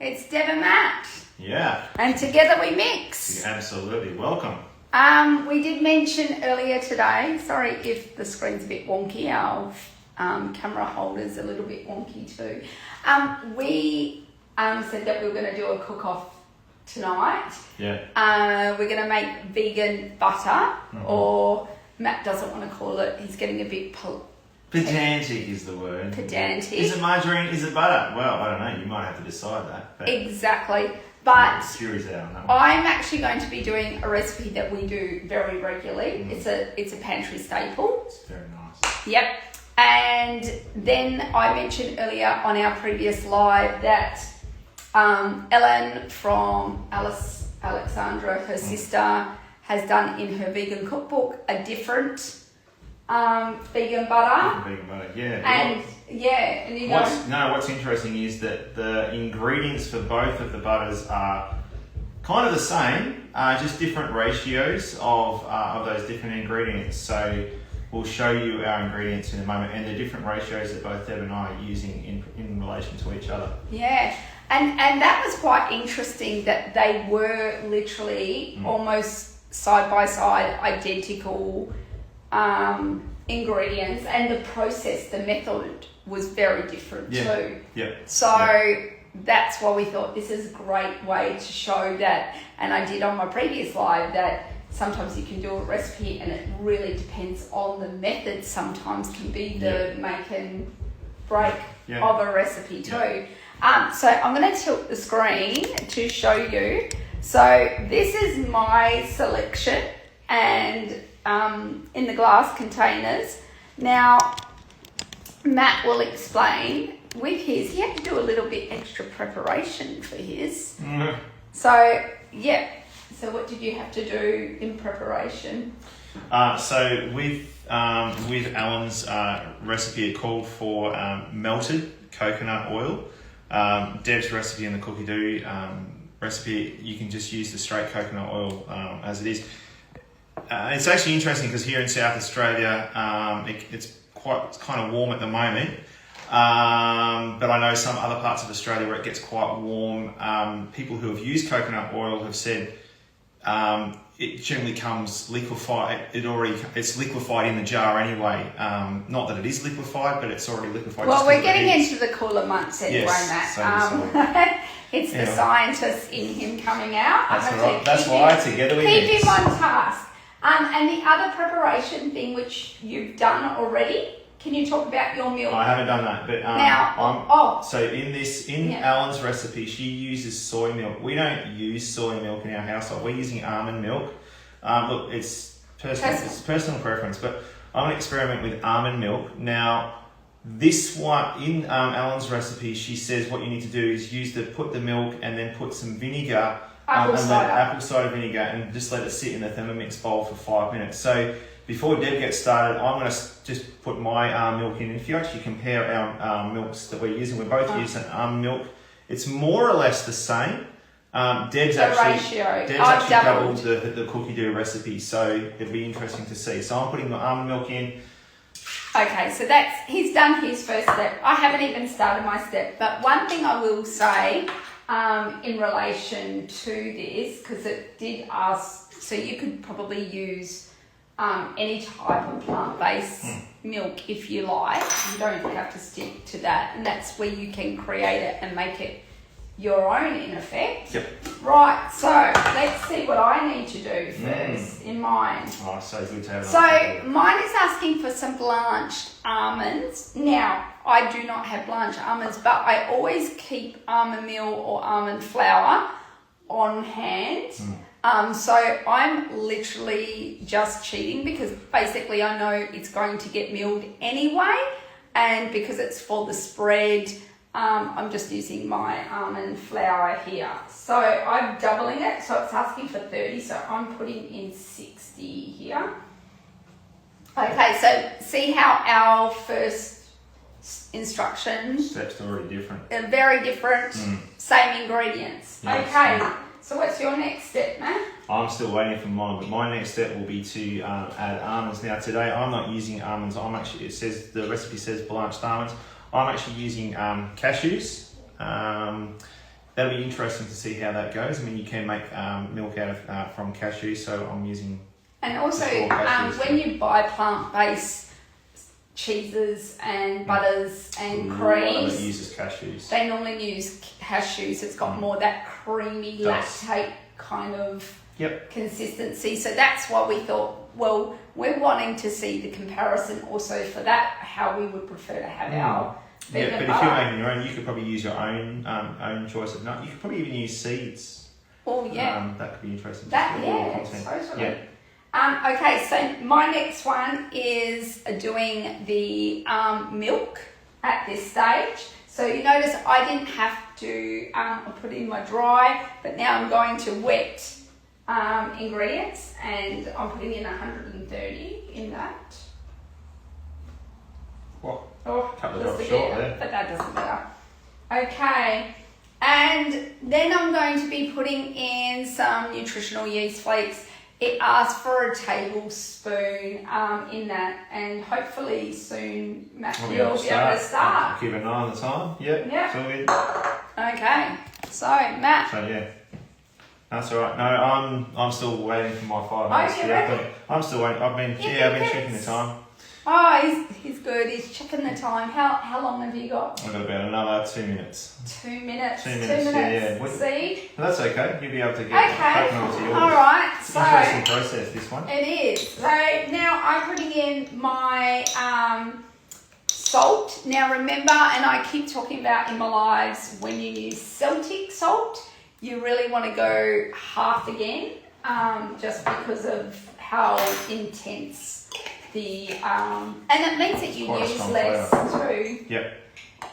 It's Deb and Matt. Yeah. And together we mix. Absolutely. Welcome. We did mention earlier today, sorry if the screen's a bit wonky, our camera holder's a little bit wonky too. We said that we were going to do a cook-off tonight. Yeah. We're going to make vegan butter, or Matt doesn't want to call it, he's getting a bit... Pedantic is the word. Pedantic. Is it margarine? Is it butter? Well, I don't know. You might have to decide that. But exactly. But jury's out on that one. I'm actually going to be doing a recipe that we do very regularly. It's a pantry staple. It's very nice. Yep. And then I mentioned earlier on our previous live that Ellen from Alexandra, her sister, has done in her vegan cookbook a different vegan butter. Vegan butter, yeah. And you know... What's interesting is that the ingredients for both of the butters are kind of the same, just different ratios of those different ingredients. So we'll show you our ingredients in a moment and the different ratios that both Deb and I are using in relation to each other. Yeah, and that was quite interesting that they were literally almost side by side identical ingredients, and the process, the method was very different too. Yeah. So that's why we thought this is a great way to show that, and I did on my previous live that sometimes you can do a recipe and it really depends on the method, sometimes can be the make and break of a recipe too. So I'm going to tilt the screen to show you. So this is my selection, and in the glass containers. Now, Matt will explain with his, he had to do a little bit extra preparation for his. So what did you have to do in preparation? So with Ellen's recipe, it called for melted coconut oil. Deb's recipe and the Cookidoo recipe, you can just use the straight coconut oil as it is. It's actually interesting because here in South Australia, it's kind of warm at the moment. But I know some other parts of Australia where it gets quite warm. People who have used coconut oil have said it generally comes liquefied. It's liquefied in the jar anyway. Not that it is liquefied, but it's already liquefied. Well, we're getting into the cooler months anyway, yes, Matt. It's the scientist in him coming out. That's why together we keep him on task. And the other preparation thing which you've done already, can you talk about your milk? I haven't done that, but so in Ellen's recipe, she uses soy milk. We don't use soy milk in our household. We're using almond milk. Look, it's personal preference, but I'm going to experiment with almond milk. Now, this one in Ellen's recipe, she says what you need to do is put the milk and then put some vinegar. Apple cider vinegar, and just let it sit in the Thermomix bowl for 5 minutes. So before Deb gets started, I'm going to just put my milk in. If you actually compare our milks that we're using, we're both using almond milk. It's more or less the same. Deb's actually doubled the Cookidoo recipe, so it'll be interesting to see. So I'm putting the almond milk in. Okay, so he's done his first step. I haven't even started my step, but one thing I will say in relation to this, because it did ask, so you could probably use any type of plant-based milk if you like. You don't have to stick to that, and that's where you can create it and make it your own in effect. Yep. Right, so let's see what I need to do first in mine. Oh, so good to have. So mine is asking for some blanched almonds. Now, I do not have blanched almonds, but I always keep almond meal or almond flour on hand. So I'm literally just cheating because basically I know it's going to get milled anyway, and because it's for the spread, I'm just using my almond flour here. So I'm doubling it, so it's asking for 30, so I'm putting in 60 here. Okay, so see how our first instructions... Steps are already different. Are very different, same ingredients. Yes. Okay, so what's your next step, Matt? I'm still waiting for mine, but my next step will be to add almonds. Now today I'm not using almonds, the recipe says blanched almonds. I'm actually using cashews. that'll be interesting to see how that goes. I mean, you can make milk out of from cashews, so I'm using. And also, when you buy plant-based cheeses and butters and creams, it uses cashews. They normally use cashews. It's got more that creamy lactate kind of consistency. So that's why we thought, well, we're wanting to see the comparison also for that, how we would prefer to have our vegan but butter. if you're making your own, you could probably use your own choice of nut. You could probably even use seeds. Oh yeah, that could be interesting. Totally. Okay, so my next one is doing the milk at this stage. So you notice I didn't have to put in my dry, but now I'm going to wet ingredients, and I'm putting in 130 in that. What? Oh, couple of drops short there. But that doesn't matter. Okay, and then I'm going to be putting in some nutritional yeast flakes. It asks for a tablespoon in that, and hopefully soon Matthew will be able to start. Keep an eye on the time. Yep. It's all good. Okay. So Matt. So yeah. That's all right. No, I'm still waiting for my 5 minutes. Oh, you're ready? I'm still waiting. I've been checking the time. Oh, he's good. He's checking the time. How long have you got? I've got about another 2 minutes. 2 minutes. 2 minutes. Yeah. See? Well, that's okay. You'll be able to get Okay. to yours. All right. It's an interesting process, this one. It is. So now I'm putting in my salt. Now remember, and I keep talking about in my lives, when you use Celtic salt, you really want to go half again, just because of how intense the and it means that you use less too. Yep.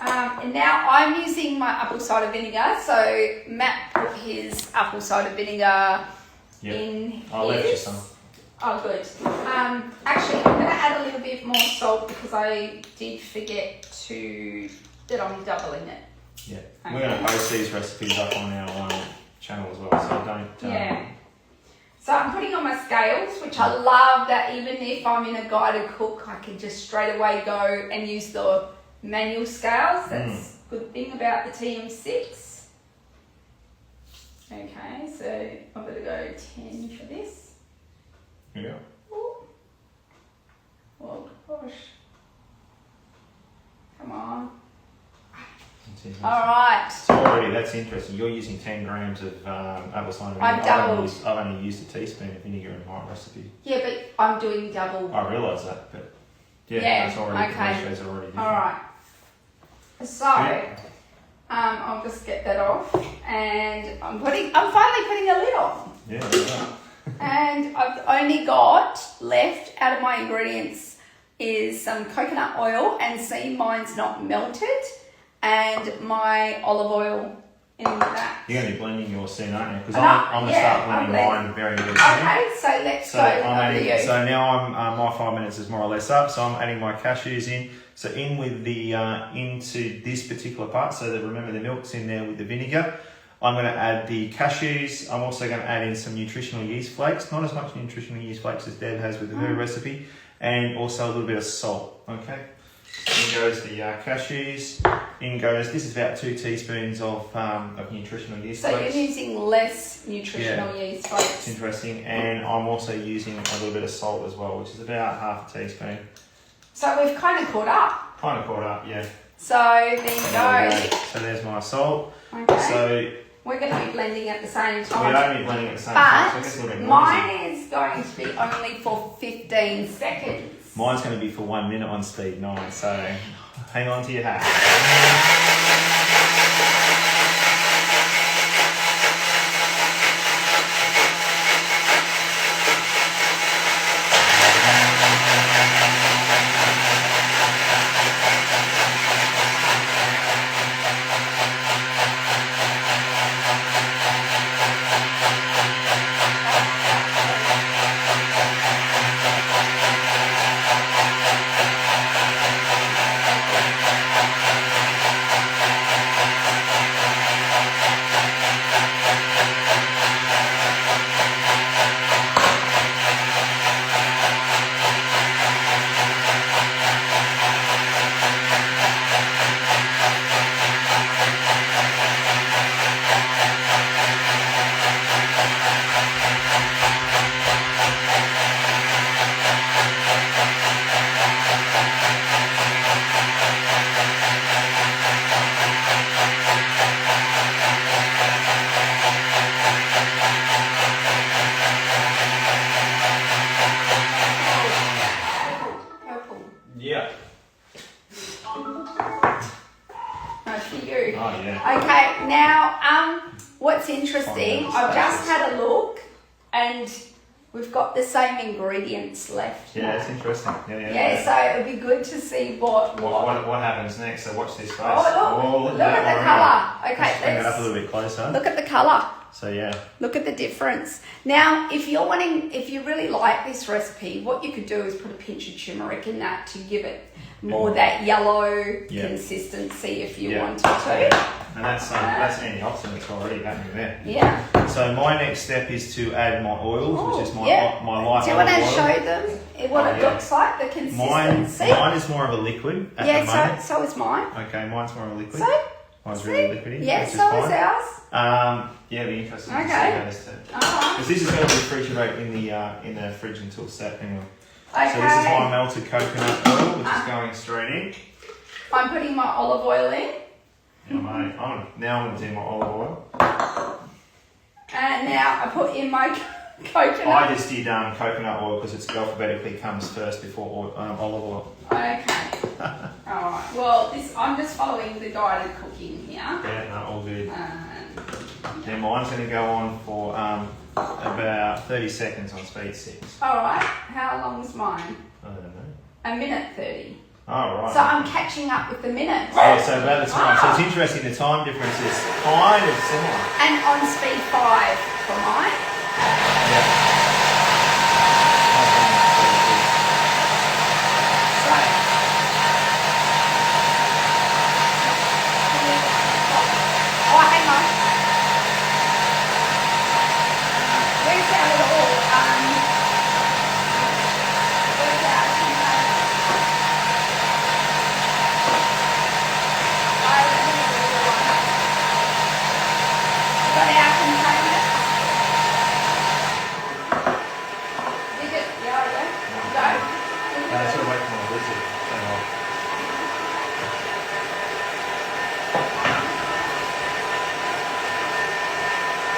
And now I'm using my apple cider vinegar. So Matt put his apple cider vinegar in his. I'll left you some. Oh, good. Actually, I'm going to add a little bit more salt because I did forget that I'm doubling it. Yeah. Okay. We're going to post these recipes up on our channel as well, so don't. So I'm putting on my scales, which I love that even if I'm in a guided cook, I can just straight away go and use the manual scales. That's a good thing about the TM6. Okay, so I'm going to go 10 for this. Yeah. Ooh. Oh gosh. Come on. All right. So already that's interesting. You're using 10 grams of apple cider vinegar. I've doubled. I've only used a teaspoon of vinegar in my recipe. Yeah, but I'm doing double. I realise that, but that's already, the ratio's already different. All right. So I'll just get that off, and I'm finally putting a lid on. Yeah. And I've only got left out of my ingredients is some coconut oil, and see, mine's not melted. And my olive oil in that. You're going to be blending yours soon, aren't you? Because I'm going to start blending mine very, very soon. Okay, so let's go. So now my 5 minutes is more or less up. So I'm adding my cashews in. So in with the into this particular part. So that remember the milk's in there with the vinegar. I'm going to add the cashews. I'm also going to add in some nutritional yeast flakes. Not as much nutritional yeast flakes as Deb has with her recipe, and also a little bit of salt. Okay. In goes the cashews. In goes, this is about 2 teaspoons of nutritional yeast flakes. So you're using less nutritional yeast flakes. It's interesting. And I'm also using a little bit of salt as well, which is about half a teaspoon. So we've kind of caught up. Yeah. So there you go. So there's my salt. Okay. So we're going to be blending at the same time. We are blending at the same time. So it gets a little bit mine is going to be only for 15 seconds. Mine's going to be for 1 minute on speed 9, so hang on to your hat. now, what's interesting, I've just had a look and we've got the same ingredients left. Yeah, it's interesting. Yeah, so it would be good to see what happens next. So watch this space. Oh, look at the colour. Okay, let's bring it up a little bit closer. Look at the colour. So yeah. Look at the difference. Now, if you really like this recipe, what you could do is put a pinch of turmeric in that to give it more that yellow consistency if you wanted to. And that's antioxidants already happening there. Yeah. So my next step is to add my oils, which is my light olive oil. Do you want to show them what it looks like, the consistency? Mine is more of a liquid at the moment. So is mine. Okay, mine's more of a liquid. So? Mine's really liquidy. Yeah, so is ours. Yeah, it'll be interesting to see how this turns. Because this is going to refrigerate in the fridge until set anyway. Okay. So this is my melted coconut oil, which is going straight in. I'm putting my olive oil in. Yeah, now I'm going to do my olive oil. And now I put in my coconut. I just did coconut oil because it's alphabetically comes first before olive oil. Okay. Alright. Well, I'm just following the guided cooking here. Yeah, no, all good. Then mine's going to go on for about 30 seconds on speed 6. Alright. How long's mine? I don't know. A minute 30. Oh, right. So I'm catching up with the minutes. Yeah, so about the time. So it's interesting, the time difference is kind of similar. And on speed 5 for mine. Yeah.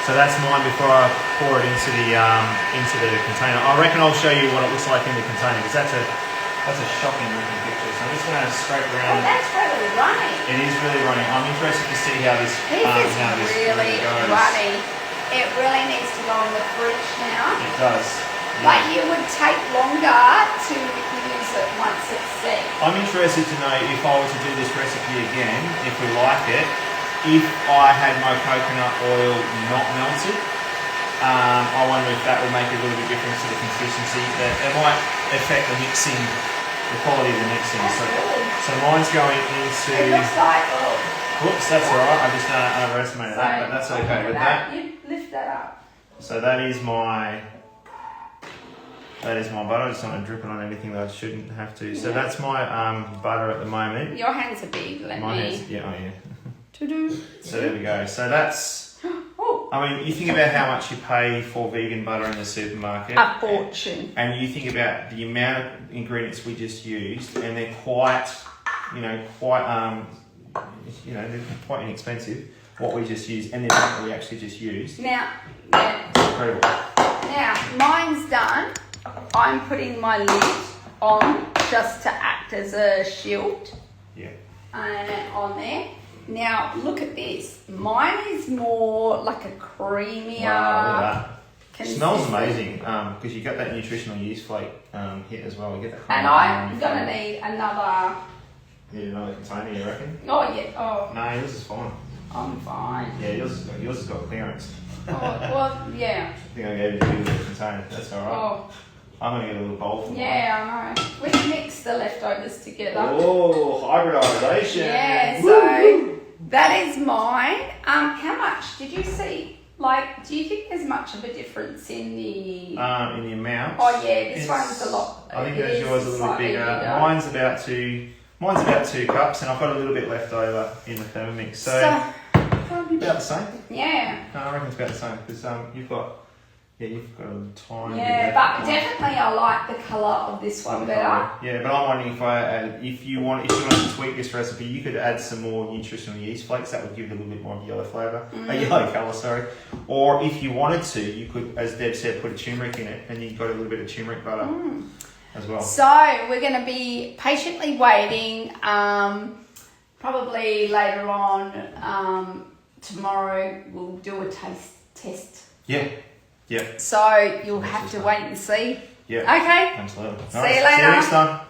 So that's mine before I pour it into the container. I reckon I'll show you what it looks like in the container because that's a shocking looking picture. So I'm just going to scrape around. Oh, that's really runny. It is really runny. I'm interested to see how this really goes. Runny. It really needs to go in the fridge now. It does. Yeah. Like it would take longer to use it once it's set. I'm interested to know if I were to do this recipe again, if we like it, if I had my coconut oil not melted. I wonder if that would make a little bit difference to the consistency. It might affect the mixing, the quality of the mixing. So mine's going into... It looks like... Whoops, that's alright. I just underestimated that, but that's okay with that. You lift that up. So that is my butter. I just don't want to drip it on anything that I shouldn't have to. So that's my butter at the moment. Your hands are big. My hands, yeah, oh yeah. To-do. So there we go. So that's... I mean, you think about how much you pay for vegan butter in the supermarket. A fortune. And you think about the amount of ingredients we just used, and they're quite inexpensive. What we just used, and then what we actually just used. Now, it's incredible. Now, mine's done. I'm putting my lid on just to act as a shield. Yeah. On there. Now, look at this. Mine is more like a creamier. Wow, look at that. It smells amazing because you got that nutritional yeast flake hit as well. You get that. And I'm going to need another. Need another container, you reckon? Oh, yeah. Oh. No, yours is fine. I'm fine. Yeah, yours has got clearance. Oh, well, yeah. I think I gave you the bigger container. That's alright. Oh. I'm going to get a little bowl for mine. Yeah, I know. We can mix the leftovers together. Oh, hybridisation. Yeah, so that is mine. How much did you see? Like, do you think there's much of a difference in the amount? Oh yeah, this one's a lot. I think yours is a little bit bigger. Mine's about 2 cups, and I've got a little bit left over in the Thermomix. So probably about the same. Yeah. No, I reckon it's about the same because you've got a tiny bit left. But definitely I like the colour of this one better. Yeah, but I'm wondering if you wanted to tweak this recipe, you could add some more nutritional yeast flakes. That would give it a little bit more of a yellow flavour, a yellow colour, sorry. Or if you wanted to, you could, as Deb said, put a turmeric in it, and you've got a little bit of turmeric butter as well. So we're going to be patiently waiting, probably later on tomorrow we'll do a taste test. Yeah. Yeah. So you'll have to wait and see. Yeah. Okay. Absolutely. See you later. See you next time.